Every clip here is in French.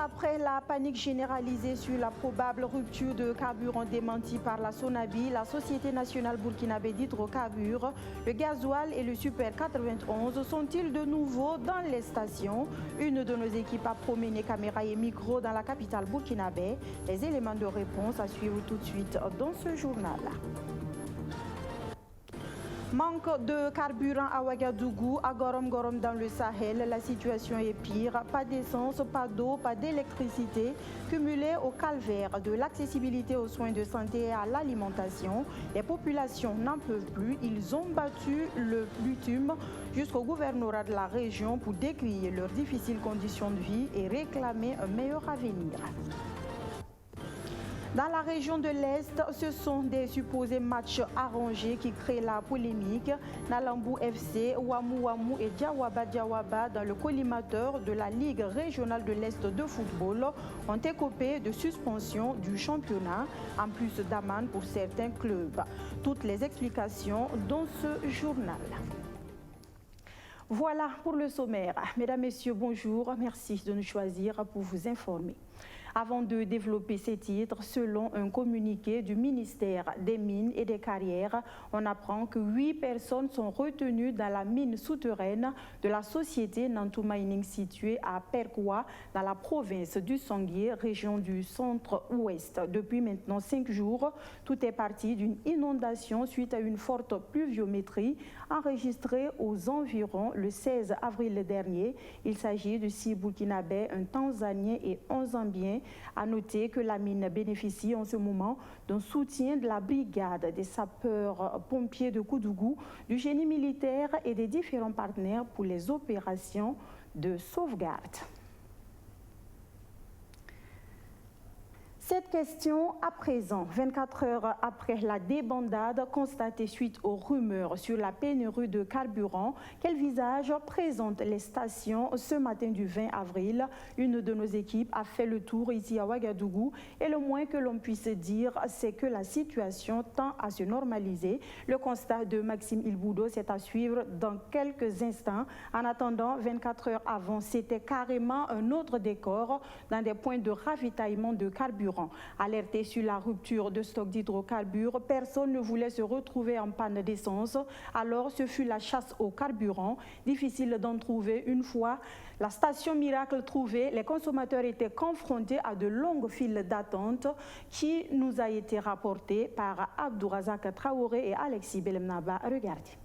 Après la panique généralisée sur la probable rupture de carburant démentie par la Sonabi, la Société nationale burkinabé d'hydrocarbures, le gasoil et le Super 91 sont-ils de nouveau dans les stations? Une de nos équipes a promené caméra et micro dans la capitale burkinabé. Les éléments de réponse à suivre tout de suite dans ce journal. Manque de carburant à Ouagadougou, à Gorom dans le Sahel, la situation est pire. Pas d'essence, pas d'eau, pas d'électricité. Cumulé au calvaire de l'accessibilité aux soins de santé et à l'alimentation, les populations n'en peuvent plus. Ils ont battu le bitume jusqu'au gouvernorat de la région pour décrier leurs difficiles conditions de vie et réclamer un meilleur avenir. Dans la région de l'Est, ce sont des supposés matchs arrangés qui créent la polémique. Nalambu FC, Ouamou et Diawaba dans le collimateur de la Ligue régionale de l'Est de football ont écopé de suspension du championnat, en plus d'amende pour certains clubs. Toutes les explications dans ce journal. Voilà pour le sommaire. Mesdames, Messieurs, bonjour. Merci de nous choisir pour vous informer. Avant de développer ces titres, selon un communiqué du ministère des Mines et des Carrières, on apprend que 8 personnes sont retenues dans la mine souterraine de la société Nantou Mining située à Perkoua, dans la province du Sanguier, région du centre-ouest. Depuis maintenant 5 jours, tout est parti d'une inondation suite à une forte pluviométrie enregistrée aux environs le 16 avril dernier. Il s'agit de 6 Burkinabés, un Tanzanien et 11 Zambiens. À noter que la mine bénéficie en ce moment d'un soutien de la brigade des sapeurs-pompiers de Koudougou, du génie militaire et des différents partenaires pour les opérations de sauvegarde. Cette question à présent, 24 heures après la débandade constatée suite aux rumeurs sur la pénurie de carburant, quel visage présentent les stations ce matin du 20 avril? Une de nos équipes a fait le tour ici à Ouagadougou et le moins que l'on puisse dire, c'est que la situation tend à se normaliser. Le constat de Maxime Ilboudo, c'est à suivre dans quelques instants. En attendant, 24 heures avant, c'était carrément un autre décor dans des points de ravitaillement de carburant. Alerté sur la rupture de stock d'hydrocarbures, personne ne voulait se retrouver en panne d'essence. Alors ce fut la chasse au carburant. Difficile d'en trouver une fois. La station miracle trouvée, les consommateurs étaient confrontés à de longues files d'attente qui nous a été rapportée par Abdourazak Traoré et Alexis Belemnaba. Regardez.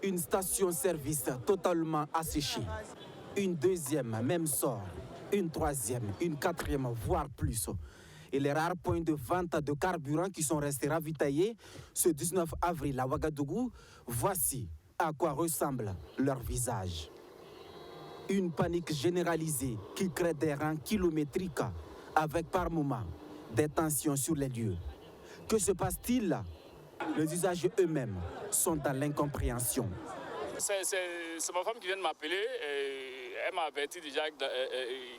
Une station-service totalement asséchée. Une deuxième, même sort. Une troisième, une quatrième, voire plus. Et les rares points de vente de carburant qui sont restés ravitaillés ce 19 avril à Ouagadougou, voici à quoi ressemble leur visage. Une panique généralisée qui crée des rangs kilométriques avec par moments des tensions sur les lieux. Que se passe-t-il là? Les usagers eux-mêmes sont dans l'incompréhension. C'est ma femme qui vient de m'appeler et elle m'a averti déjà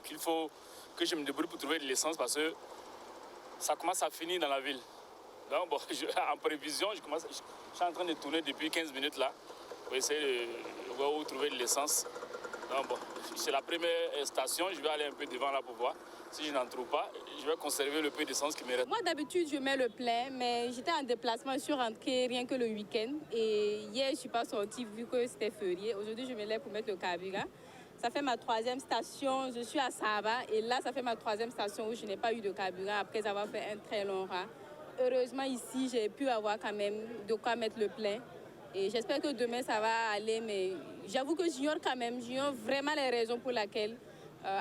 qu'il faut que je me débrouille pour trouver de l'essence parce que ça commence à finir dans la ville. Donc bon, en prévision, je suis en train de tourner depuis 15 minutes là pour essayer de voir où trouver de l'essence. Donc bon, c'est la première station, je vais aller un peu devant là pour voir. Si je n'en trouve pas, je vais conserver le peu d'essence qui me reste. Moi, d'habitude, je mets le plein, mais j'étais en déplacement, je suis rentrée rien que le week-end. Et hier, je ne suis pas sortie vu que c'était férié. Aujourd'hui, je me lève pour mettre le carburant. Ça fait ma 3e station, je suis à Saba. Et là, ça fait ma 3e station où je n'ai pas eu de carburant après avoir fait un très long rang. Heureusement, ici, j'ai pu avoir quand même de quoi mettre le plein. Et j'espère que demain, ça va aller. Mais j'avoue que j'ignore quand même, j'ignore vraiment les raisons pour lesquelles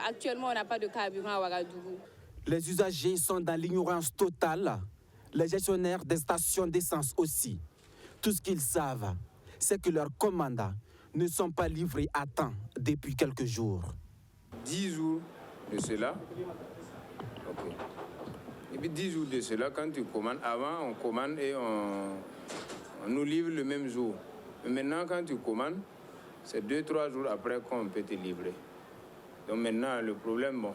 actuellement, on n'a pas de carburant à Ouagadougou. Les usagers sont dans l'ignorance totale. Les gestionnaires des stations d'essence aussi. Tout ce qu'ils savent, c'est que leurs commandes ne sont pas livrées à temps depuis quelques jours. 10 jours de cela. Okay. Et puis 10 jours de cela, quand tu commandes, avant on commande et on nous livre le même jour. Mais maintenant, quand tu commandes, c'est 2-3 jours après qu'on peut te livrer. Donc maintenant, le problème, bon,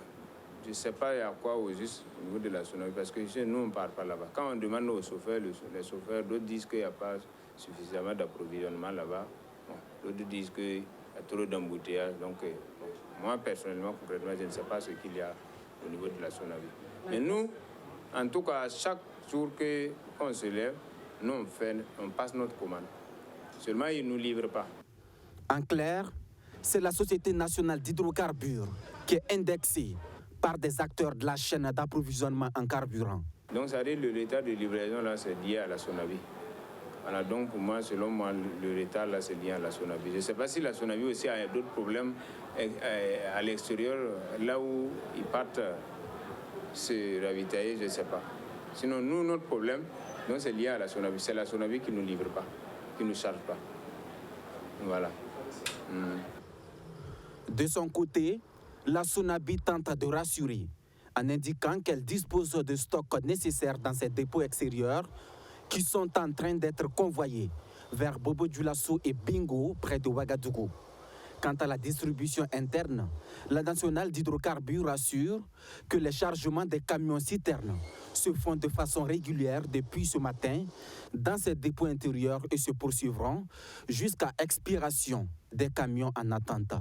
je ne sais pas à quoi au juste au niveau de la Sonavi, parce que nous, on ne part pas là-bas. Quand on demande aux chauffeurs, les chauffeurs, d'autres disent qu'il n'y a pas suffisamment d'approvisionnement là-bas. Bon, d'autres disent qu'il y a trop d'embouteillages. Donc, moi, personnellement, concrètement, je ne sais pas ce qu'il y a au niveau de la Sonavi. Mais nous, en tout cas, chaque jour qu'on se lève, nous, on passe notre commande. Seulement, ils ne nous livrent pas. En clair, c'est la Société nationale d'hydrocarbures qui est indexée par des acteurs de la chaîne d'approvisionnement en carburant. Donc, ça veut dire que le retard de livraison, là, c'est lié à la Sonavi. Voilà, donc pour moi, selon moi, le retard, là, c'est lié à la Sonavi. Je ne sais pas si la Sonavi aussi a d'autres problèmes à l'extérieur, là où ils partent se ravitailler, je ne sais pas. Sinon, nous, notre problème, donc, c'est lié à la Sonavi. C'est la Sonavi qui ne nous livre pas, qui ne nous charge pas. Voilà. De son côté, la Sonabi tente de rassurer en indiquant qu'elle dispose de stocks nécessaires dans ses dépôts extérieurs qui sont en train d'être convoyés vers Bobo-Dioulasso et Bingo près de Ouagadougou. Quant à la distribution interne, la nationale d'hydrocarbures assure que les chargements des camions citernes se font de façon régulière depuis ce matin dans ces dépôts intérieurs et se poursuivront jusqu'à expiration des camions en attente.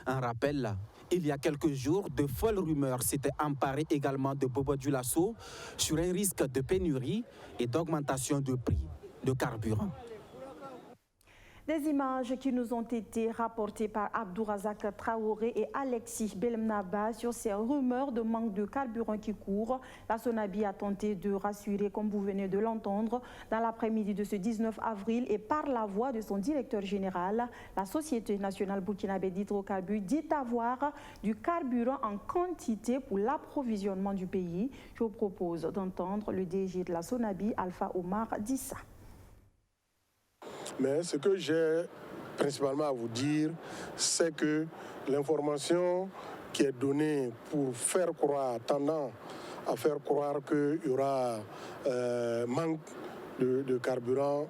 Un rappel, il y a quelques jours, de folles rumeurs s'étaient emparées également de Bobo-Dioulasso sur un risque de pénurie et d'augmentation de prix de carburant. Des images qui nous ont été rapportées par Abdourazak Traoré et Alexis Belmnaba sur ces rumeurs de manque de carburant qui courent. La Sonabi a tenté de rassurer, comme vous venez de l'entendre, dans l'après-midi de ce 19 avril et par la voix de son directeur général, la Société nationale burkinabé d'hydrocarbures dit avoir du carburant en quantité pour l'approvisionnement du pays. Je vous propose d'entendre le DG de la Sonabi, Alpha Omar Dissa. Mais ce que j'ai principalement à vous dire, c'est que l'information qui est donnée pour faire croire, tendant à faire croire qu'il y aura manque de carburant,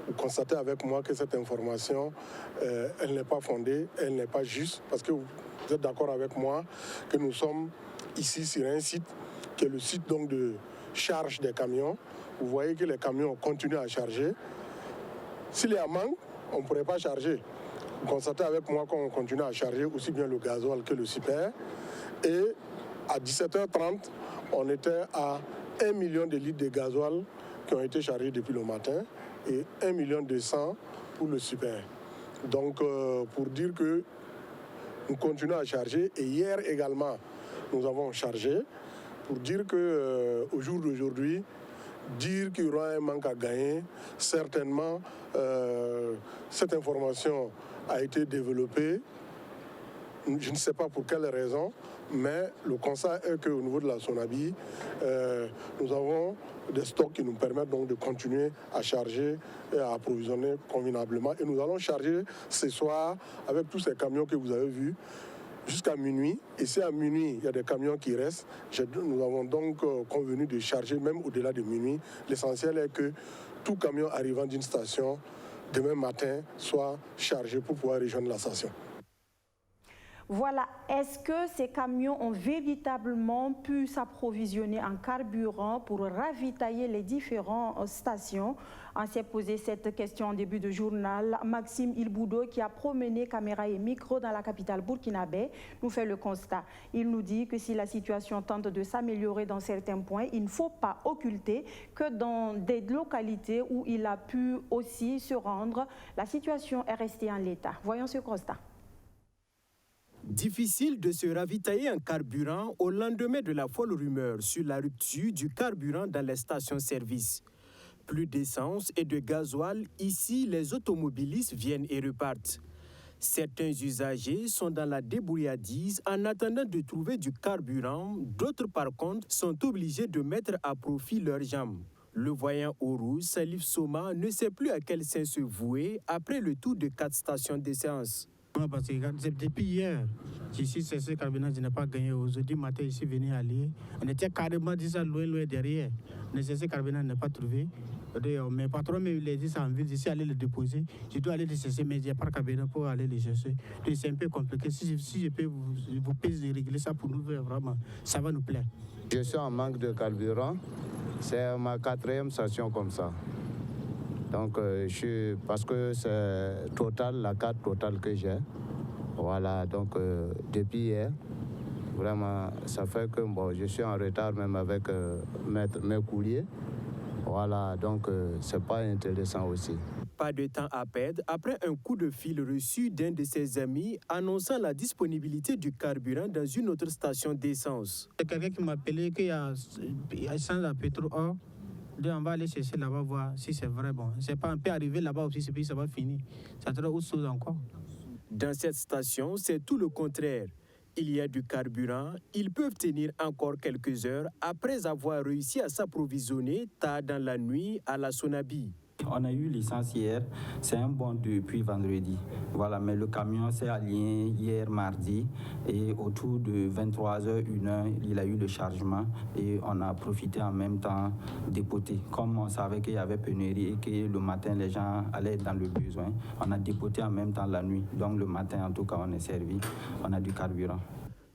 vous constatez avec moi que cette information, elle n'est pas fondée, elle n'est pas juste, parce que vous êtes d'accord avec moi que nous sommes ici sur un site qui est le site donc de charge des camions. Vous voyez que les camions continuent à charger. S'il y a manque, on ne pourrait pas charger. Vous constatez avec moi qu'on continue à charger aussi bien le gasoil que le super. Et à 17h30, on était à 1 million de litres de gasoil qui ont été chargés depuis le matin et 1,2 million pour le super. Donc, pour dire que nous continuons à charger. Et hier également, nous avons chargé pour dire qu'au jour d'aujourd'hui, dire qu'il y aura un manque à gagner, certainement, cette information a été développée. Je ne sais pas pour quelle raison, mais le constat est qu'au niveau de la Sonabi, nous avons des stocks qui nous permettent donc de continuer à charger et à approvisionner convenablement. Et nous allons charger ce soir avec tous ces camions que vous avez vus jusqu'à minuit. Et si à minuit, il y a des camions qui restent, nous avons donc convenu de charger même au-delà de minuit. L'essentiel est que tout camion arrivant d'une station, demain matin, soit chargé pour pouvoir rejoindre la station. Voilà, est-ce que ces camions ont véritablement pu s'approvisionner en carburant pour ravitailler les différentes stations? On s'est posé cette question en début de journal. Maxime Ilboudo, qui a promené caméra et micro dans la capitale burkinabé, nous fait le constat. Il nous dit que si la situation tente de s'améliorer dans certains points, il ne faut pas occulter que dans des localités où il a pu aussi se rendre, la situation est restée en l'état. Voyons ce constat. Difficile de se ravitailler en carburant au lendemain de la folle rumeur sur la rupture du carburant dans les stations-service. Plus d'essence et de gasoil, ici les automobilistes viennent et repartent. Certains usagers sont dans la débrouillardise en attendant de trouver du carburant, d'autres par contre sont obligés de mettre à profit leurs jambes. Le voyant au rouge, Salif Soma ne sait plus à quel sein se vouer après le tour de 4 stations d'essence. Non, parce que depuis hier, ici, c'est ce carburant, je n'ai pas gagné. Aujourd'hui matin, ici, venu aller. On était carrément déjà loin derrière. Mais ce carburant n'est pas trouvé. Mes patrons me les disent en ville, ici, aller le déposer. Je dois aller les chercher, mais il n'y a pas de carburant pour aller les chercher. C'est un peu compliqué. Si je peux vous régler ça pour nous, vraiment, ça va nous plaire. Je suis en manque de carburant. C'est ma 4e station comme ça. Donc, parce que c'est Total, la carte Total que j'ai. Voilà, donc depuis hier, vraiment, ça fait que je suis en retard même avec mes courriers. Voilà, donc c'est pas intéressant aussi. Pas de temps à perdre après un coup de fil reçu d'un de ses amis annonçant la disponibilité du carburant dans une autre station d'essence. C'est quelqu'un qui m'a appelé qu'il y a essence à pétrole. On va aller chercher là-bas voir si c'est vrai. Bon, c'est pas un peu arrivé là-bas aussi, puis ça va finir. Ça sera autre chose encore. Dans cette station, c'est tout le contraire. Il y a du carburant, ils peuvent tenir encore quelques heures après avoir réussi à s'approvisionner tard dans la nuit à la Sonabi. On a eu l'essence hier, c'est un bon depuis vendredi. Voilà, mais le camion s'est aligné hier mardi et autour de 23h, 1h, il a eu le chargement et on a profité en même temps dépoter. Comme on savait qu'il y avait pénurie et que le matin les gens allaient dans le besoin, on a dépoté en même temps la nuit. Donc le matin, en tout cas, on est servi, on a du carburant.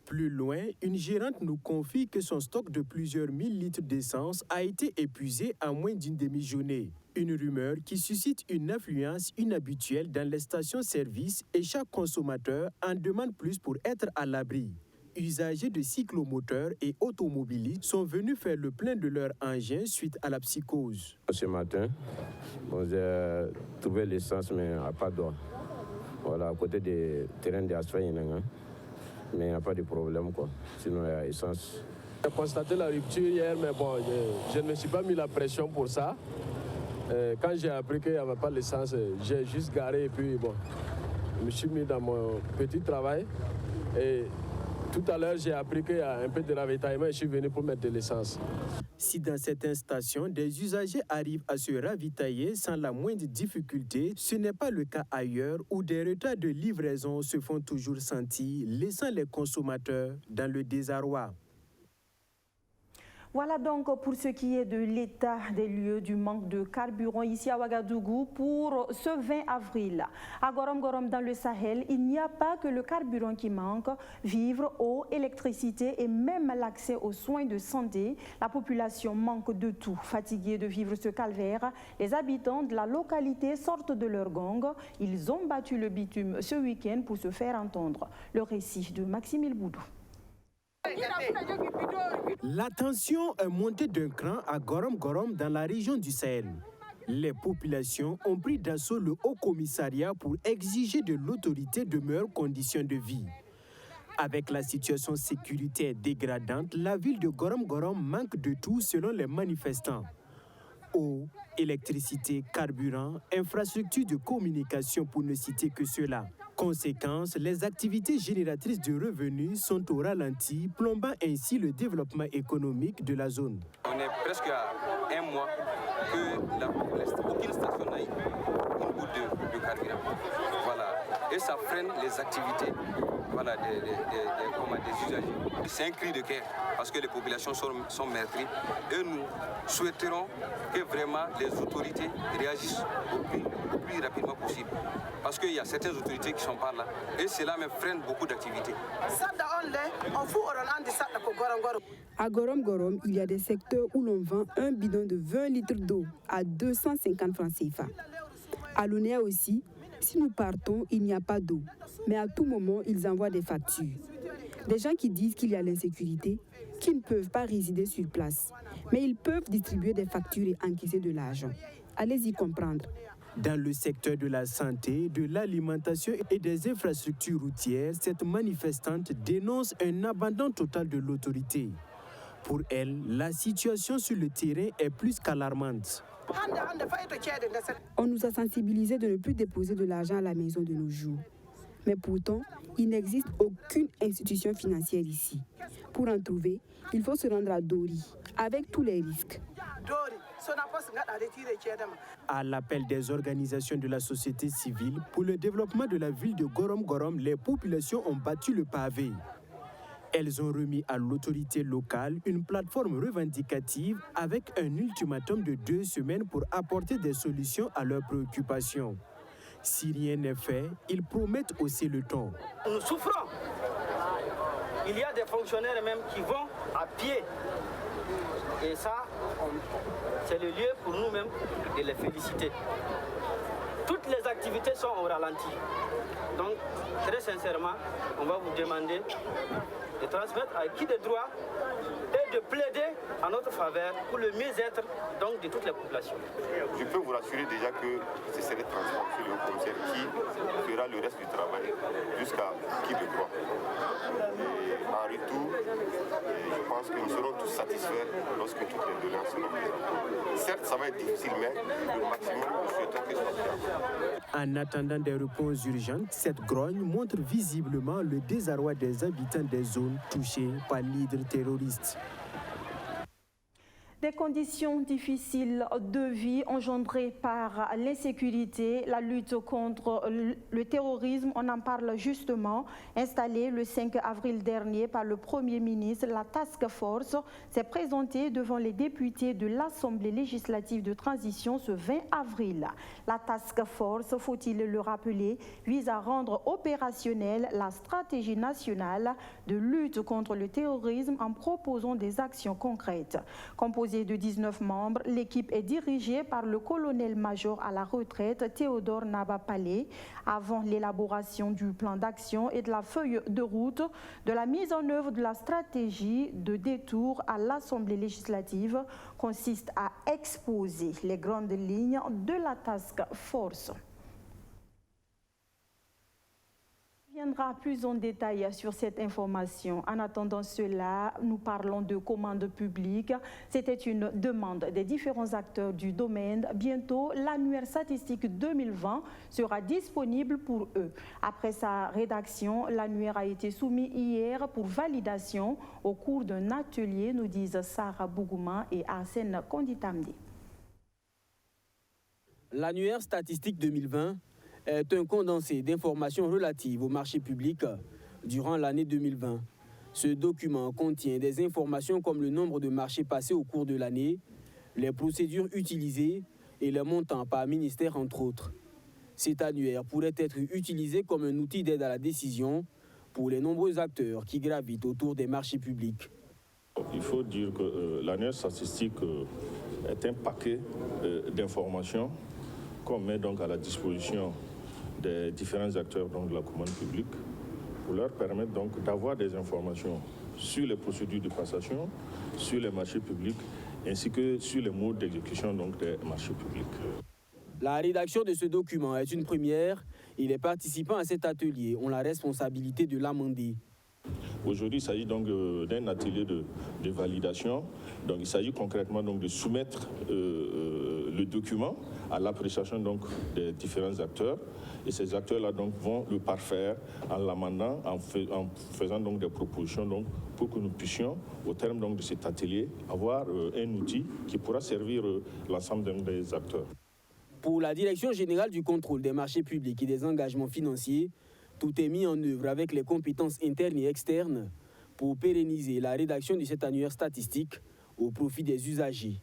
Plus loin, une gérante nous confie que son stock de plusieurs mille litres d'essence a été épuisé en moins d'une demi-journée. Une rumeur qui suscite une influence inhabituelle dans les stations-service et chaque consommateur en demande plus pour être à l'abri. Usagers de cyclomoteurs et automobilistes sont venus faire le plein de leur engin suite à la psychose. Ce matin, j'ai trouvé l'essence mais à pas d'eau. Voilà, à côté des terrains d'asphalte. Mais il n'y a pas de problème, quoi. Sinon, il y a essence. J'ai constaté la rupture hier, mais bon, je ne me suis pas mis la pression pour ça. Quand j'ai appris qu'il n'y avait pas l'essence, j'ai juste garé et puis bon, je me suis mis dans mon petit travail. Et tout à l'heure, j'ai appris qu'il y a un peu de ravitaillement et je suis venu pour mettre de l'essence. Si dans certaines stations, des usagers arrivent à se ravitailler sans la moindre difficulté, ce n'est pas le cas ailleurs où des retards de livraison se font toujours sentir, laissant les consommateurs dans le désarroi. Voilà donc pour ce qui est de l'état des lieux du manque de carburant ici à Ouagadougou pour ce 20 avril. À Gorom Gorom dans le Sahel, il n'y a pas que le carburant qui manque, vivres, eau, électricité et même l'accès aux soins de santé. La population manque de tout. Fatigués de vivre ce calvaire, les habitants de la localité sortent de leur gang. Ils ont battu le bitume ce week-end pour se faire entendre. Le récit de Maxime Boudou. La tension est montée d'un cran à Gorom Gorom dans la région du Sahel. Les populations ont pris d'assaut le Haut Commissariat pour exiger de l'autorité de meilleures conditions de vie. Avec la situation sécuritaire dégradante, la ville de Gorom Gorom manque de tout selon les manifestants. Eau, électricité, carburant, infrastructures de communication pour ne citer que cela. Conséquence, les activités génératrices de revenus sont au ralenti, plombant ainsi le développement économique de la zone. On est presque à un mois que aucune station n'a eu une goutte de carburant. Voilà. Et ça freine les activités des usagers. C'est un cri de guerre parce que les populations sont meurtries et nous souhaiterons que vraiment les autorités réagissent au plus rapidement possible. Parce qu'il y a certaines autorités qui sont par là et cela me freine beaucoup d'activités. À Gorom Gorom, il y a des secteurs où l'on vend un bidon de 20 litres d'eau à 250 francs CFA. À Lonéa aussi, si nous partons, il n'y a pas d'eau. Mais à tout moment, ils envoient des factures. Des gens qui disent qu'il y a l'insécurité, qui ne peuvent pas résider sur place. Mais ils peuvent distribuer des factures et encaisser de l'argent. Allez-y comprendre. Dans le secteur de la santé, de l'alimentation et des infrastructures routières, cette manifestante dénonce un abandon total de l'autorité. Pour elle, la situation sur le terrain est plus qu'alarmante. On nous a sensibilisés de ne plus déposer de l'argent à la maison de nos jours. Mais pourtant, il n'existe aucune institution financière ici. Pour en trouver, il faut se rendre à Dori, avec tous les risques. À l'appel des organisations de la société civile pour le développement de la ville de Gorom Gorom, les populations ont battu le pavé. Elles ont remis à l'autorité locale une plateforme revendicative avec un ultimatum de 2 semaines pour apporter des solutions à leurs préoccupations. Si rien n'est fait, ils promettent hausser le ton. Nous souffrons. Il y a des fonctionnaires même qui vont à pied. Et ça, c'est le lieu pour nous-mêmes de les féliciter. Toutes les activités sont au ralenti. Donc, très sincèrement, on va vous demander de transmettre à qui de droit et de plaider en notre faveur pour le mieux-être de toutes les populations. Je peux vous rassurer déjà que ce serait transformé sur le commissaire qui fera le reste du travail jusqu'à qui de droit. Et en retour, je pense que nous serons tous satisfaits lorsque toutes les doléances seront prises. Certes, ça va être difficile, mais le maximum, nous souhaitons que ce soit fait. En attendant des réponses urgentes, cette grogne montre visiblement le désarroi des habitants des zones touchées par l'hydre terroriste. Des conditions difficiles de vie engendrées par l'insécurité, la lutte contre le terrorisme, on en parle justement. Installée le 5 avril dernier par le Premier ministre, la Task Force s'est présentée devant les députés de l'Assemblée législative de transition ce 20 avril. La Task Force, faut-il le rappeler, vise à rendre opérationnelle la stratégie nationale de lutte contre le terrorisme en proposant des actions concrètes. Composée de 19 membres, l'équipe est dirigée par le colonel-major à la retraite Théodore Naba-Palé. Avant l'élaboration du plan d'action et de la feuille de route de la mise en œuvre de la stratégie de détour à l'Assemblée législative consiste à exposer les grandes lignes de la Task Force. On reviendra plus en détail sur cette information. En attendant cela, nous parlons de commandes publiques. C'était une demande des différents acteurs du domaine. Bientôt, l'annuaire statistique 2020 sera disponible pour eux. Après sa rédaction, l'annuaire a été soumis hier pour validation au cours d'un atelier, nous disent Sarah Bougouma et Arsène Konditamdi. L'annuaire statistique 2020 est un condensé d'informations relatives au marché public durant l'année 2020. Ce document contient des informations comme le nombre de marchés passés au cours de l'année, les procédures utilisées et les montants par ministère, entre autres. Cet annuaire pourrait être utilisé comme un outil d'aide à la décision pour les nombreux acteurs qui gravitent autour des marchés publics. Il faut dire que l'annuaire statistique est un paquet d'informations qu'on met donc à la disposition des différents acteurs de la commande publique pour leur permettre donc d'avoir des informations sur les procédures de passation, sur les marchés publics ainsi que sur les modes d'exécution des marchés publics. La rédaction de ce document est une première et les participants à cet atelier ont la responsabilité de l'amender. Aujourd'hui, il s'agit donc d'un atelier de validation. Donc, il s'agit concrètement donc de soumettre le document à l'appréciation donc des différents acteurs. Et ces acteurs-là donc vont le parfaire en l'amendant, en faisant donc des propositions donc pour que nous puissions, au terme donc de cet atelier, avoir un outil qui pourra servir l'ensemble des acteurs. Pour la Direction générale du contrôle des marchés publics et des engagements financiers, tout est mis en œuvre avec les compétences internes et externes pour pérenniser la rédaction de cet annuaire statistique au profit des usagers.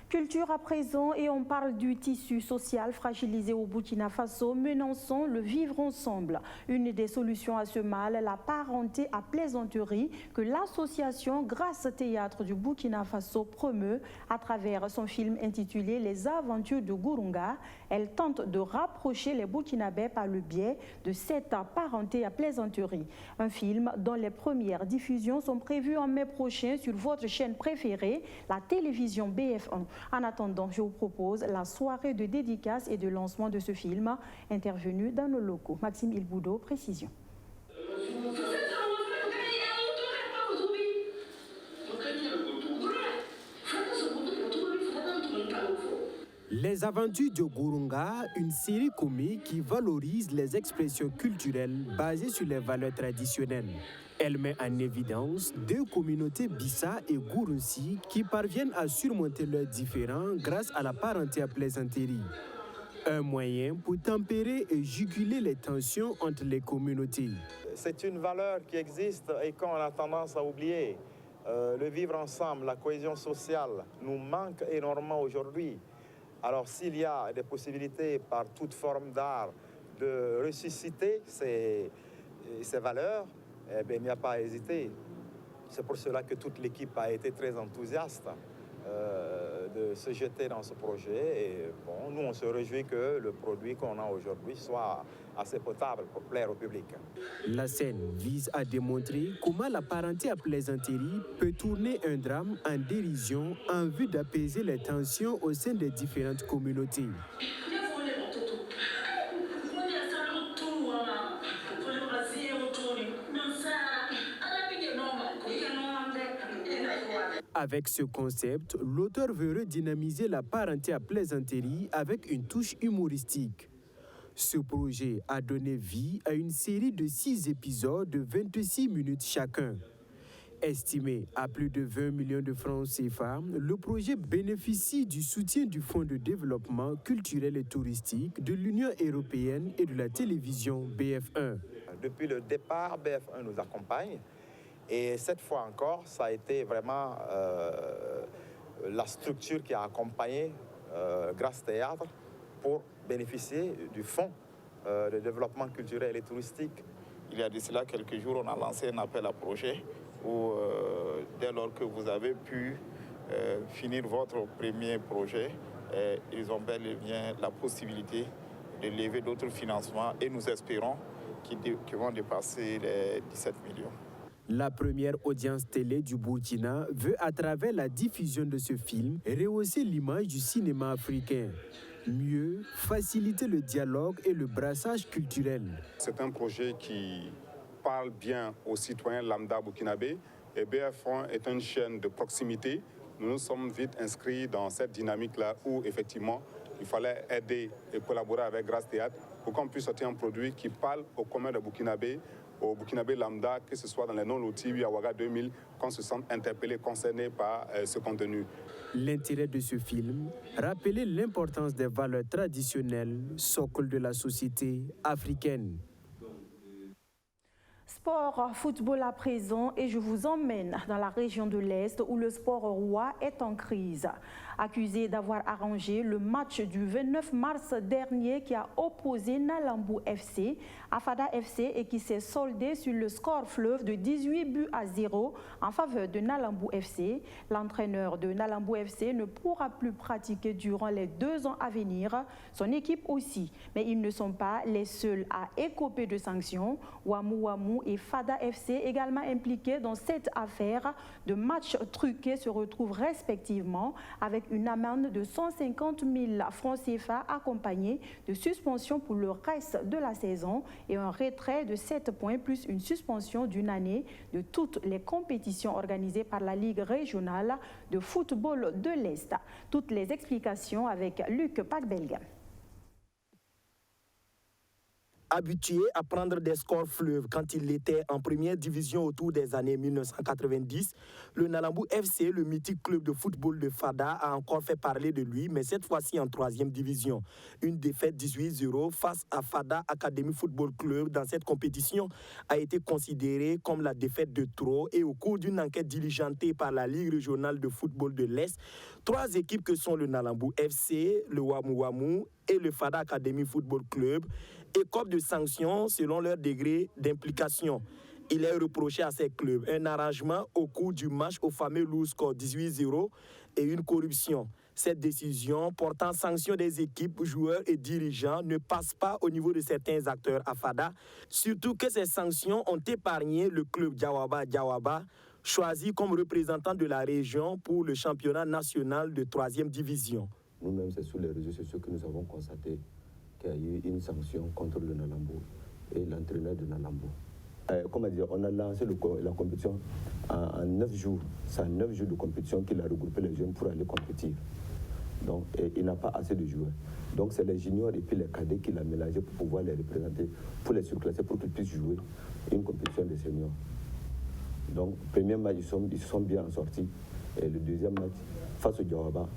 Culture à présent et on parle du tissu social fragilisé au Burkina Faso, menaçant le vivre ensemble. Une des solutions à ce mal, la parenté à plaisanterie que l'association Grâce Théâtre du Burkina Faso promeut à travers son film intitulé Les Aventures de Gurunga. Elle tente de rapprocher les Burkinabés par le biais de cette parenté à plaisanterie. Un film dont les premières diffusions sont prévues en mai prochain sur votre chaîne préférée, la télévision BF1. En attendant, je vous propose la soirée de dédicace et de lancement de ce film intervenu dans nos locaux. Maxime Ilboudo, précision. Les Aventures de Gurunga, une série comique qui valorise les expressions culturelles basées sur les valeurs traditionnelles. Elle met en évidence deux communautés Bissa et Gurunsi qui parviennent à surmonter leurs différends grâce à la parenté à plaisanterie. Un moyen pour tempérer et juguler les tensions entre les communautés. C'est une valeur qui existe et qu'on a tendance à oublier. Le vivre ensemble, la cohésion sociale nous manque énormément aujourd'hui. Alors s'il y a des possibilités par toute forme d'art de ressusciter ces valeurs, eh bien, il n'y a pas à hésiter. C'est pour cela que toute l'équipe a été très enthousiaste de se jeter dans ce projet. Et bon, nous, on se réjouit que le produit qu'on a aujourd'hui soit assez potable pour plaire au public. La scène vise à démontrer comment la parenté à plaisanterie peut tourner un drame en dérision en vue d'apaiser les tensions au sein des différentes communautés. Avec ce concept, l'auteur veut redynamiser la parenté à plaisanterie avec une touche humoristique. Ce projet a donné vie à une série de 6 épisodes de 26 minutes chacun. Estimé à plus de 20 millions de francs CFA, le projet bénéficie du soutien du Fonds de développement culturel et touristique de l'Union européenne et de la télévision BF1. Depuis le départ, BF1 nous accompagne. Et cette fois encore, ça a été vraiment la structure qui a accompagné Grâce Théâtre pour bénéficier du fonds de développement culturel et touristique. Il y a de cela quelques jours, on a lancé un appel à projet où, dès lors que vous avez pu finir votre premier projet, ils ont bel et bien la possibilité de lever d'autres financements et nous espérons qu'ils vont dépasser les 17 millions. La première audience télé du Burkina veut, à travers la diffusion de ce film, rehausser l'image du cinéma africain. Mieux, faciliter le dialogue et le brassage culturel. C'est un projet qui parle bien aux citoyens lambda burkinabés et BF1 est une chaîne de proximité. Nous nous sommes vite inscrits dans cette dynamique-là où, effectivement, il fallait aider et collaborer avec Grâce Théâtre pour qu'on puisse sortir un produit qui parle au commun des Burkinabés, au Burkinabé lambda, que ce soit dans les non-lotis ou à Ouaga 2000, qu'on se sente interpellé, concerné par ce contenu. L'intérêt de ce film, rappeler l'importance des valeurs traditionnelles, socle de la société africaine. Sport, football à présent, et je vous emmène dans la région de l'Est où le sport roi est en crise. Accusé d'avoir arrangé le match du 29 mars dernier qui a opposé Nalambu FC à Fada FC et qui s'est soldé sur le score fleuve de 18-0 en faveur de Nalambu FC, l'entraîneur de Nalambu FC ne pourra plus pratiquer durant les 2 ans à venir, son équipe aussi. Mais ils ne sont pas les seuls à écoper de sanctions. Ouamouamou et Fada FC, également impliqués dans cette affaire de matchs truqués, se retrouvent respectivement avec une amende de 150 000 francs CFA accompagnée de suspension pour le reste de la saison et un retrait de 7 points plus une suspension d'1 année de toutes les compétitions organisées par la Ligue régionale de football de l'Est. Toutes les explications avec Luc Pacbelga. Habitué à prendre des scores fleuves quand il était en première division autour des années 1990, le Nalambu FC, le mythique club de football de Fada, a encore fait parler de lui, mais cette fois-ci en 3e division. Une défaite 18-0 face à Fada Academy Football Club dans cette compétition a été considérée comme la défaite de trop et au cours d'une enquête diligentée par la Ligue régionale de football de l'Est, 3 équipes que sont le Nalambu FC, le Ouamouamou et le Fada Academy Football Club écopent de sanctions selon leur degré d'implication. Il est reproché à ces clubs un arrangement au cours du match au fameux lourd score 18-0 et une corruption. Cette décision portant sanction des équipes, joueurs et dirigeants ne passe pas au niveau de certains acteurs à Fada, surtout que ces sanctions ont épargné le club Diawaba, choisi comme représentant de la région pour le championnat national de 3e division. Nous-mêmes, c'est sur les réseaux sociaux que nous avons constaté qu'il y a eu une sanction contre le Nalambu et l'entraîneur de Nalambu. Comment dire, on a lancé la compétition en 9 jours. C'est en 9 jours de compétition qu'il a regroupé les jeunes pour aller compétir. Donc, et il n'a pas assez de joueurs. Donc c'est les juniors et puis les cadets qu'il a mélangés pour pouvoir les représenter, pour les surclasser, pour qu'ils puissent jouer une compétition des seniors. Donc, premier match, ils se sont bien sortis. Et le deuxième match, face au Diawaba,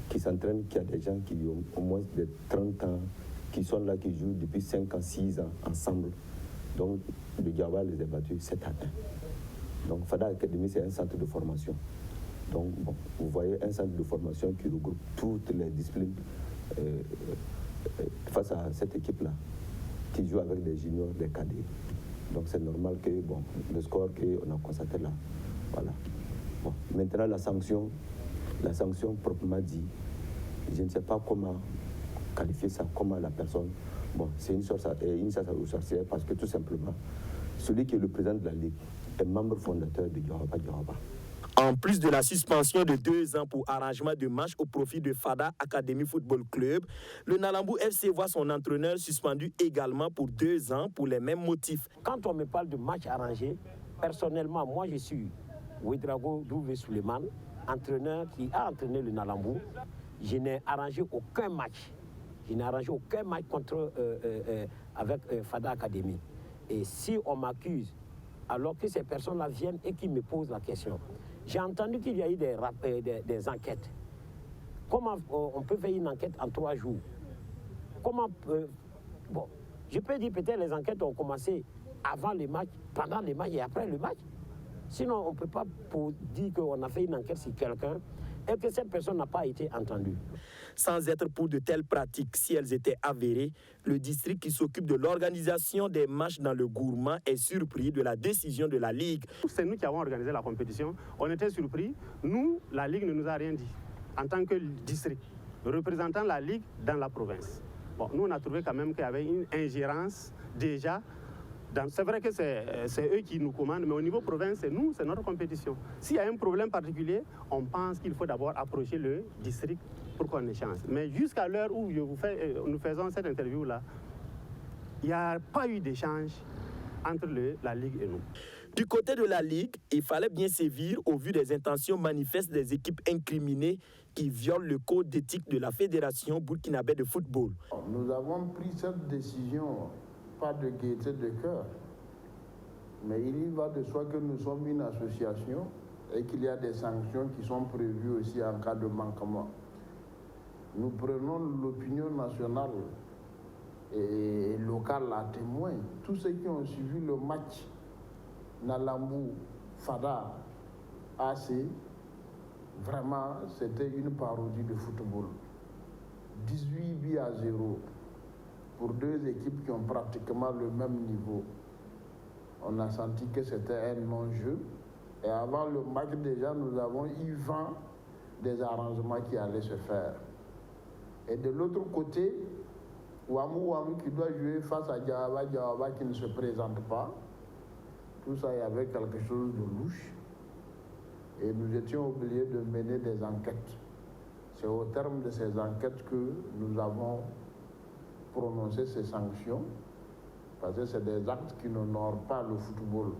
qui s'entraîne, qui a des gens qui ont au moins de 30 ans, qui sont là, qui jouent depuis 5 ans, 6 ans ensemble. Donc, le Diawaba les a battus 7 à 1. Donc, Fada Academy, c'est un centre de formation. Donc, bon, vous voyez un centre de formation qui regroupe toutes les disciplines face à cette équipe-là, qui joue avec des juniors, des cadets. Donc, c'est normal que, bon, le score qu'on a constaté là, voilà. Bon, maintenant, la sanction proprement dit, je ne sais pas comment qualifier ça, comment la personne... Bon, c'est une chasse aux sorcières parce que tout simplement, celui qui est le président de la Ligue est membre fondateur de Diawaba. En plus de la suspension de 2 ans pour arrangement de match au profit de Fada Academy Football Club, le Nalambu FC voit son entraîneur suspendu également pour 2 ans pour les mêmes motifs. Quand on me parle de match arrangé, personnellement, moi je suis Ouedraogo Douvé Suleiman, entraîneur qui a entraîné le Nalambu. Je n'ai arrangé aucun match. Je n'ai arrangé aucun match avec Fada Academy. Et si on m'accuse, alors que ces personnes-là viennent et qui me posent la question, j'ai entendu qu'il y a eu des enquêtes. Comment on peut faire une enquête en 3 jours? Comment... bon, je peux dire peut-être les enquêtes ont commencé avant le match, pendant le match et après le match. Sinon, on ne peut pas dire qu'on a fait une enquête sur quelqu'un et que cette personne n'a pas été entendue. Sans être pour de telles pratiques, si elles étaient avérées, le district qui s'occupe de l'organisation des matchs dans le Gourmand est surpris de la décision de la Ligue. C'est nous qui avons organisé la compétition. On était surpris. Nous, la Ligue ne nous a rien dit. En tant que district, représentant la Ligue dans la province. Bon, nous, on a trouvé quand même qu'il y avait une ingérence déjà. C'est vrai que c'est eux qui nous commandent, mais au niveau province, c'est nous, c'est notre compétition. S'il y a un problème particulier, on pense qu'il faut d'abord approcher le district pour qu'on échange. Mais jusqu'à l'heure où nous faisons cette interview-là, il n'y a pas eu d'échange entre la Ligue et nous. Du côté de la Ligue, il fallait bien sévir au vu des intentions manifestes des équipes incriminées qui violent le code d'éthique de la Fédération burkinabé de football. Nous avons pris cette décision, pas de gaieté de cœur, mais il y va de soi que nous sommes une association et qu'il y a des sanctions qui sont prévues aussi en cas de manquement. Nous prenons l'opinion nationale et locale à témoin. Tous ceux qui ont suivi le match Nalambu-Fada AC, vraiment, c'était une parodie de football. 18 buts à 0 pour 2 équipes qui ont pratiquement le même niveau. On a senti que c'était un non-jeu. Et avant le match, déjà, nous avons eu vent des arrangements qui allaient se faire. Et de l'autre côté, Ouamou qui doit jouer face à Diawaba qui ne se présente pas. Tout ça, il y avait quelque chose de louche. Et nous étions obligés de mener des enquêtes. C'est au terme de ces enquêtes que nous avons prononcé ces sanctions, parce que c'est des actes qui n'honorent pas le football.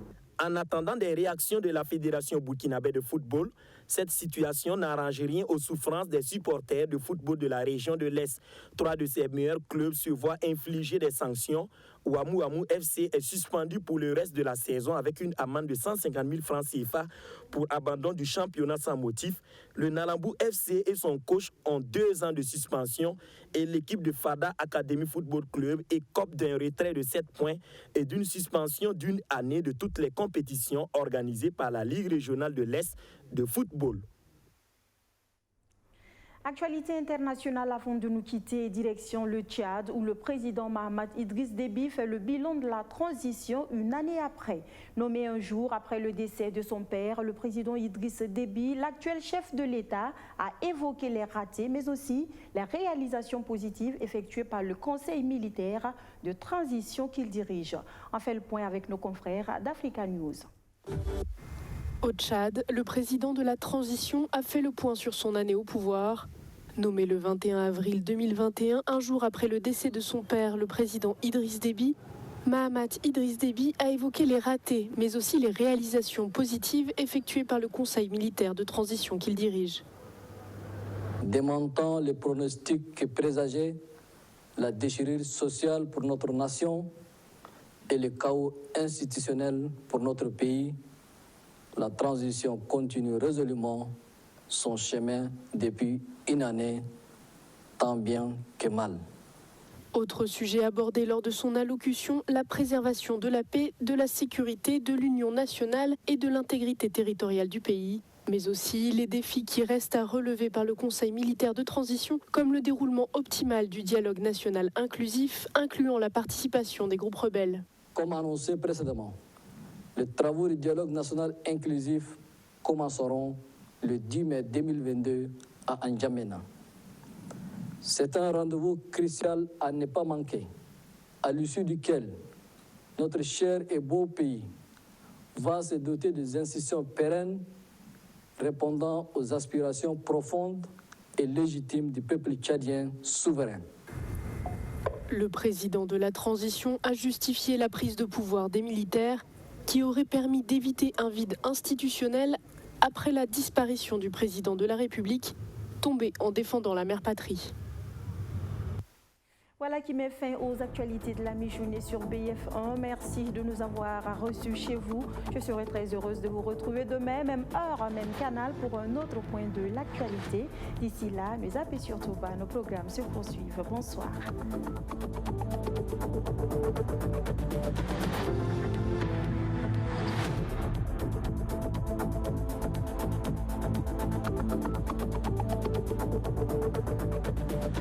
En attendant des réactions de la Fédération burkinabé de football, cette situation n'arrange rien aux souffrances des supporters de football de la région de l'Est. 3 de ses meilleurs clubs se voient infliger des sanctions. Ouamou FC est suspendu pour le reste de la saison avec une amende de 150 000 francs CFA pour abandon du championnat sans motif. Le Nalambu FC et son coach ont 2 ans de suspension et l'équipe de Fada Academy Football Club écope d'un retrait de 7 points et d'une suspension d'1 année de toutes les compétitions organisées par la Ligue régionale de l'Est de football. Actualité internationale avant de nous quitter, direction le Tchad où le président Mahamat Idriss Déby fait le bilan de la transition 1 année après. Nommé un jour après le décès de son père, le président Idriss Déby, l'actuel chef de l'État, a évoqué les ratés mais aussi les réalisations positives effectuées par le Conseil militaire de transition qu'il dirige. On fait le point avec nos confrères d'Africa News. Au Tchad, le président de la transition a fait le point sur son année au pouvoir. Nommé le 21 avril 2021, un jour après le décès de son père, le président Idriss Déby, Mahamat Idriss Déby a évoqué les ratés, mais aussi les réalisations positives effectuées par le Conseil militaire de transition qu'il dirige. démentant les pronostics qui présageaient la déchirure sociale pour notre nation et le chaos institutionnel pour notre pays, la transition continue résolument son chemin depuis une année, tant bien que mal. Autre sujet abordé lors de son allocution, la préservation de la paix, de la sécurité, de l'union nationale et de l'intégrité territoriale du pays, mais aussi les défis qui restent à relever par le Conseil militaire de transition, comme le déroulement optimal du dialogue national inclusif, incluant la participation des groupes rebelles. Comme annoncé précédemment, les travaux du dialogue national inclusif commenceront le 10 mai 2022 à N'Djamena. C'est un rendez-vous crucial à ne pas manquer, à l'issue duquel notre cher et beau pays va se doter des institutions pérennes répondant aux aspirations profondes et légitimes du peuple tchadien souverain. Le président de la transition a justifié la prise de pouvoir des militaires qui aurait permis d'éviter un vide institutionnel après la disparition du président de la République, tombé en défendant la mère patrie. Voilà qui met fin aux actualités de la mi-journée sur BF1. Merci de nous avoir reçus chez vous. Je serai très heureuse de vous retrouver demain, même heure, même canal, pour un autre point de l'actualité. D'ici là, ne zappez surtout pas, nos programmes se poursuivent. Bonsoir.